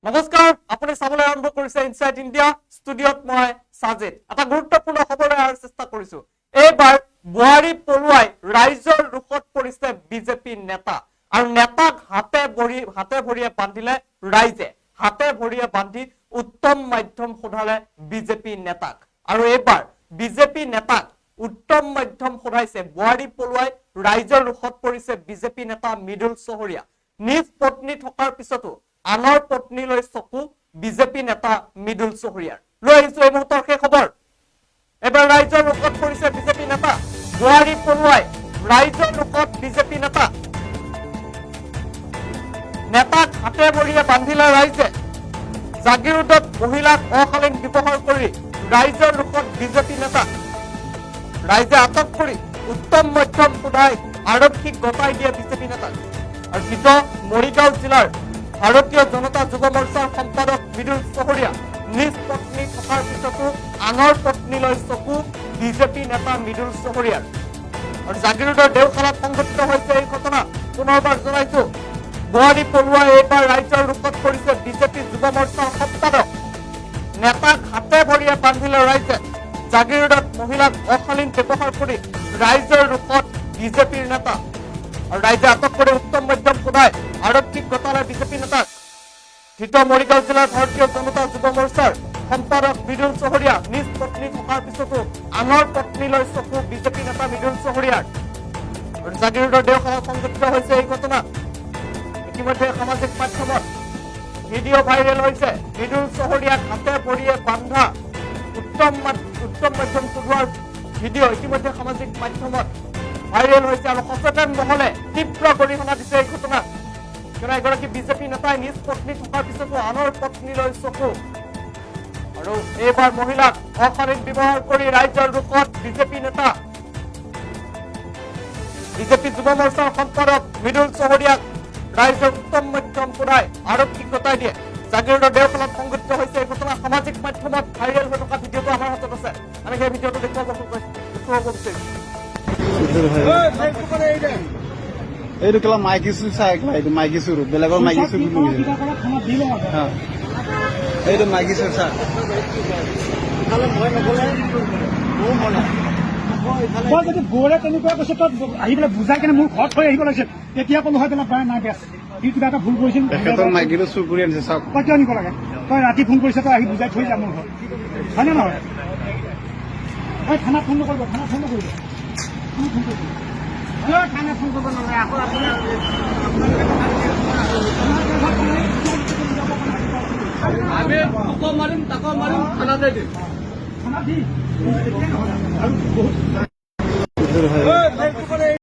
নমস্কাৰ আপুনি চাবলৈ আৰম্ভ কৰিছে ইনসাইড ইণ্ডিয়া ষ্টুডিঅত মই সাজিদ এটা গুৰুত্বপূৰ্ণ খবৰ আৰ চেষ্টা কৰিছো এইবাৰ বুহাৰী পলুৱাই ৰাইজৰ ৰুখত পৰিছে বিজেপি নেতা আৰু নেতাক হাতে ভৰিয়ে বান্ধিলে ৰাইজে হাতে ভৰিয়ে বান্ধি উত্তম মাধ্যম সোধালে বিজেপি নেতাক আৰু এইবাৰ বিজেপি নেতাক উত্তম মাধ্যম সোধাইছে বুহাৰী পলুৱাই ৰাইজৰ ৰুখত পৰিছে বিজেপি নেতা মৃদুল চহৰীয়া নিজ পত্নী থকাৰ পিছতো আনৰ পত্নী লৈ চকু বিজেপি নেতা মৃদুল চহৰীয়াৰ লৈ আহিছো এই মুহূৰ্তৰ সেই খবৰ এবাৰ ৰাইজৰ ৰুখত পৰিছে বিজেপি নেতা বুহাৰী পলুৱাই ৰাইজৰ ৰুখত বিজেপি নেতা নেতাক হাতে ভৰিয়ে বান্ধিলে ৰাইজে জাগিৰোডত মহিলাক অশালীন ব্যৱহাৰ কৰি ৰাইজৰ ৰুখত বিজেপি নেতা ৰাইজে আটক কৰি উত্তম মধ্যম সোধাই আৰক্ষীক গতাই দিয়ে বিজেপি নেতাক আৰু যিটো মৰিগাঁও জিলাৰ ভাৰতীয় জনতা যুৱ মৰ্চাৰ সম্পাদক মৃদুল চহৰীয়া নিজ পত্নী থকাৰ পিছতো আনৰ পত্নীলৈ চকু বিজেপি নেতা মৃদুল চহৰীয়াৰ আৰু জাগিৰোডৰ দেওশালাত সংঘটিত হৈছে এই ঘটনা পুনৰবাৰ জনাইছো বুহাৰী পলুৱাই এইবাৰ ৰাইজৰ ৰুখত পৰিছে বিজেপি যুৱ মৰ্চাৰ সম্পাদক নেতাক হাতে ভৰিয়ে বান্ধিলে ৰাইজে জাগিৰোডত মহিলাক অশালীন ব্যৱহাৰ কৰি ৰাইজৰ ৰুখত বিজেপিৰ নেতা আৰু ৰাইজে আটক কৰি উত্তম মধ্যম সোধাই আৰক্ষীক গতালে বিজেপি নেতাক ধৃত মৰিগাঁও জিলাৰ ভাৰতীয় জনতা যুৱ মৰ্চাৰ সম্পাদক মৃদুল চহৰীয়া নিজ পত্নী থকাৰ পিছতো আনৰ পত্নীলৈ চকু বিজেপি নেতা মৃদুল চহৰীয়াৰ আৰু জাগিৰোডৰ দেওশালাত সংঘটিত হৈছে এই ঘটনা ইতিমধ্যে সামাজিক মাধ্যমত ভিডিঅ' ভাইৰেল হৈছে মৃদুল চহৰীয়াক হাতে ভৰিয়ে বান্ধা উত্তম মধ্যম সোধোৱাৰ ভিডিঅ' ইতিমধ্যে সামাজিক মাধ্যমত ভাইৰেল হৈছে আৰু সচেতন মহলে তীব্ৰ গৰিহণা দিছে এই ঘটনা কিয়নো এগৰাকী বিজেপি নেতাই নিজ পত্নী থকাৰ পিছতো আনৰ পত্নীলৈ চকু আৰু এইবাৰ মহিলাক অশালীন ব্যৱহাৰ কৰি ৰাইজৰ ৰুখত বিজেপি নেতা বিজেপি যুৱ মৰ্চাৰ সম্পাদক মৃদুল চহৰীয়াক ৰাইজৰ উত্তম মধ্যম সোধাই আৰক্ষীক গতাই দিয়ে জাগিৰোডৰ দেওশালাত সংঘটিত হৈছে এই ঘটনা সামাজিক মাধ্যমত ভাইৰেল হৈ থকা ভিডিঅ'টো আমাৰ হাতত আছে আমি সেই ভিডিঅ'টো দেখুৱাব বিচাৰিছো এইটো কেলা মাইকী চুৰ চাই এইটো মাইকী চুৰ বেলেগৰ মাইকী চুৰ এইটো মাইকী চুৰ চা মই যদি গৌৰে তেনেকুৱা কৈছে তই আহি পেলাই বুজাই কেনে মোৰ ঘৰত থৈ আহিব লাগিছিল তেতিয়া ক'লো হয় পেলাই প্ৰায় নাই বেছ সি কিবা এটা ভুল কৰিছিল তেখেতৰ মাইকীটো চুৰ কৰি আনিছে চাওক তই কিয় নিব লাগে তই ৰাতি ফোন কৰিছে তই আহি বুজাই থৈ যা মোৰ ঘৰত হয়নে নহয় তই থানাত ফোন নকৰিব থানাত ফোন নকৰিব থানাত ফোন কৰিব নালাগে আকৌ আমি মাৰিম তাকো মাৰিম থানাতে দিম থানাত দি আৰু বহুত